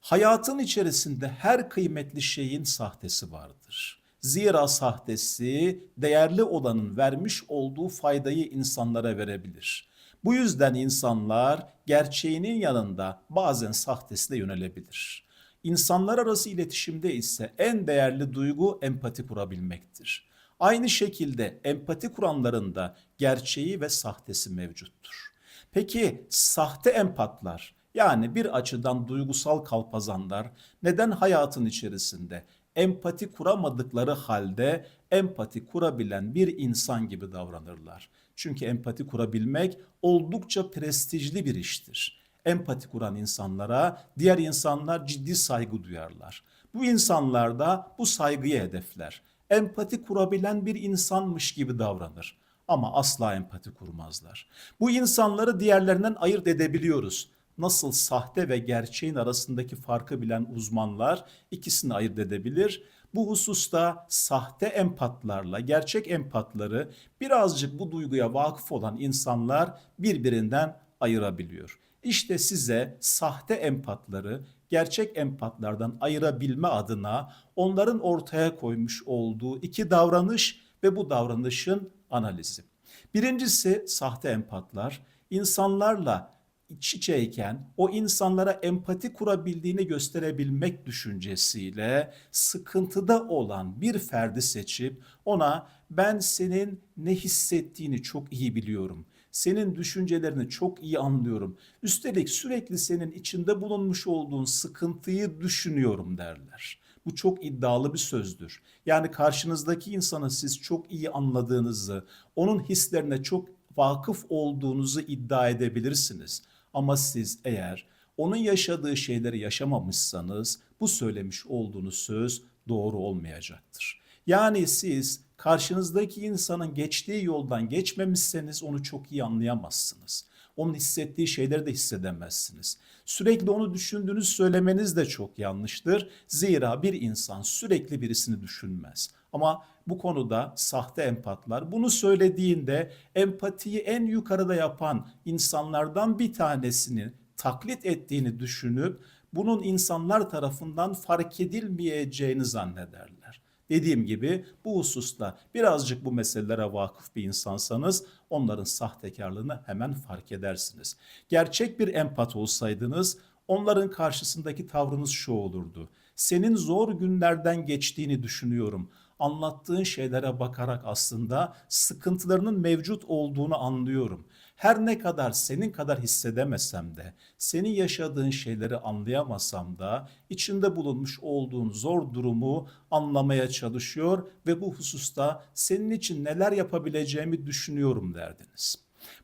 Hayatın içerisinde her kıymetli şeyin sahtesi vardır. Zira sahtesi değerli olanın vermiş olduğu faydayı insanlara verebilir. Bu yüzden insanlar gerçeğinin yanında bazen sahtesine yönelebilir. İnsanlar arası iletişimde ise en değerli duygu empati kurabilmektir. Aynı şekilde empati kuranların da gerçeği ve sahtesi mevcuttur. Peki sahte empatlar yani bir açıdan duygusal kalpazanlar neden hayatın içerisinde empati kuramadıkları halde empati kurabilen bir insan gibi davranırlar? Çünkü empati kurabilmek oldukça prestijli bir iştir. Empati kuran insanlara diğer insanlar ciddi saygı duyarlar. Bu insanlar da bu saygıyı hedefler. Empati kurabilen bir insanmış gibi davranır ama asla empati kurmazlar. Bu insanları diğerlerinden ayırt edebiliyoruz. Nasıl sahte ve gerçeğin arasındaki farkı bilen uzmanlar ikisini ayırt edebilir. Bu hususta sahte empatlarla gerçek empatları birazcık bu duyguya vakıf olan insanlar birbirinden ayırabiliyor. İşte size sahte empatları gerçek empatlardan ayırabilme adına onların ortaya koymuş olduğu iki davranış ve bu davranışın analizi. Birincisi sahte empatlar insanlarla iç içeyken o insanlara empati kurabildiğini gösterebilmek düşüncesiyle sıkıntıda olan bir ferdi seçip ona ben senin ne hissettiğini çok iyi biliyorum. Senin düşüncelerini çok iyi anlıyorum. Üstelik sürekli senin içinde bulunmuş olduğun sıkıntıyı düşünüyorum derler. Bu çok iddialı bir sözdür. Yani karşınızdaki insanı siz çok iyi anladığınızı, onun hislerine çok vakıf olduğunuzu iddia edebilirsiniz. Ama siz eğer onun yaşadığı şeyleri yaşamamışsanız bu söylemiş olduğunuz söz doğru olmayacaktır. Yani siz karşınızdaki insanın geçtiği yoldan geçmemişseniz onu çok iyi anlayamazsınız. Onun hissettiği şeyleri de hissedemezsiniz. Sürekli onu düşündüğünüzü söylemeniz de çok yanlıştır. Zira bir insan sürekli birisini düşünmez. Ama bu konuda sahte empatlar bunu söylediğinde empatiyi en yukarıda yapan insanlardan bir tanesini taklit ettiğini düşünüp bunun insanlar tarafından fark edilmeyeceğini zannederler. Dediğim gibi bu hususta birazcık bu meselelere vakıf bir insansanız onların sahtekarlığını hemen fark edersiniz. Gerçek bir empat olsaydınız onların karşısındaki tavrınız şu olurdu. Senin zor günlerden geçtiğini düşünüyorum. Anlattığın şeylere bakarak aslında sıkıntılarının mevcut olduğunu anlıyorum. Her ne kadar senin kadar hissedemesem de, senin yaşadığın şeyleri anlayamasam da içinde bulunmuş olduğun zor durumu anlamaya çalışıyor ve bu hususta senin için neler yapabileceğimi düşünüyorum derdiniz.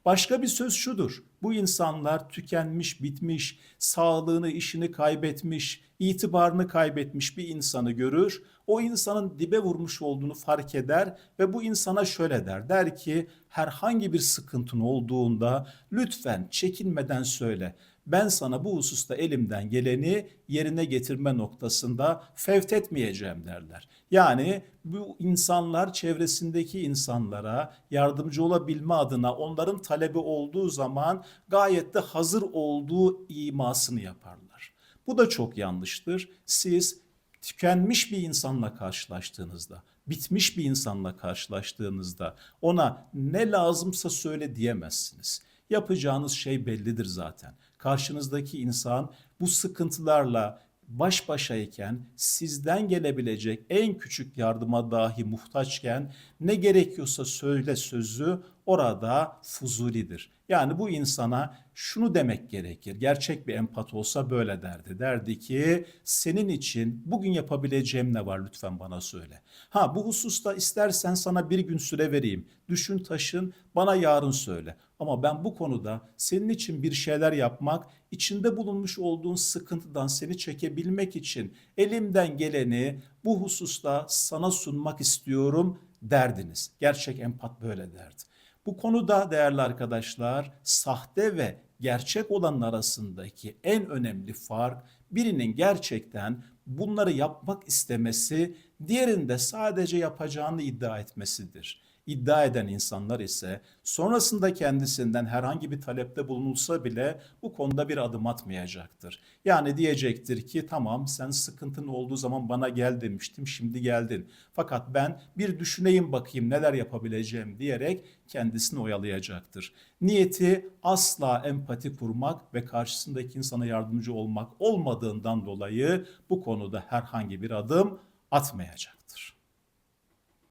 Başka bir söz şudur. Bu insanlar tükenmiş, bitmiş, sağlığını, işini kaybetmiş, itibarını kaybetmiş bir insanı görür. O insanın dibe vurmuş olduğunu fark eder ve bu insana şöyle der. Der ki herhangi bir sıkıntın olduğunda lütfen çekinmeden söyle. Ben sana bu hususta elimden geleni yerine getirme noktasında fevt etmeyeceğim derler. Yani bu insanlar çevresindeki insanlara yardımcı olabilme adına onların talebi olduğu zaman gayet de hazır olduğu imasını yaparlar. Bu da çok yanlıştır. Siz tükenmiş bir insanla karşılaştığınızda, bitmiş bir insanla karşılaştığınızda ona ne lazımsa söyle diyemezsiniz. Yapacağınız şey bellidir zaten. Karşınızdaki insan bu sıkıntılarla baş başayken sizden gelebilecek en küçük yardıma dahi muhtaçken ne gerekiyorsa söyle sözü orada fuzulidir. Yani bu insana şunu demek gerekir. Gerçek bir empat olsa böyle derdi. Derdi ki senin için bugün yapabileceğim ne var lütfen bana söyle. Ha bu hususta istersen sana bir gün süre vereyim. Düşün taşın bana yarın söyle. Ama ben bu konuda senin için bir şeyler yapmak, içinde bulunmuş olduğun sıkıntıdan seni çekebilmek için elimden geleni bu hususta sana sunmak istiyorum derdiniz. Gerçek empat böyle derdi. Bu konuda değerli arkadaşlar sahte ve gerçek olanın arasındaki en önemli fark birinin gerçekten bunları yapmak istemesi, diğerinde sadece yapacağını iddia etmesidir. iddia eden insanlar ise sonrasında kendisinden herhangi bir talepte bulunulsa bile bu konuda bir adım atmayacaktır. Yani diyecektir ki tamam, sen sıkıntın olduğu zaman bana gel demiştim, şimdi geldin. Fakat ben bir düşüneyim bakayım neler yapabileceğim diyerek kendisini oyalayacaktır. Niyeti asla empati kurmak ve karşısındaki insana yardımcı olmak olmadığından dolayı bu konuda herhangi bir adım atmayacaktır.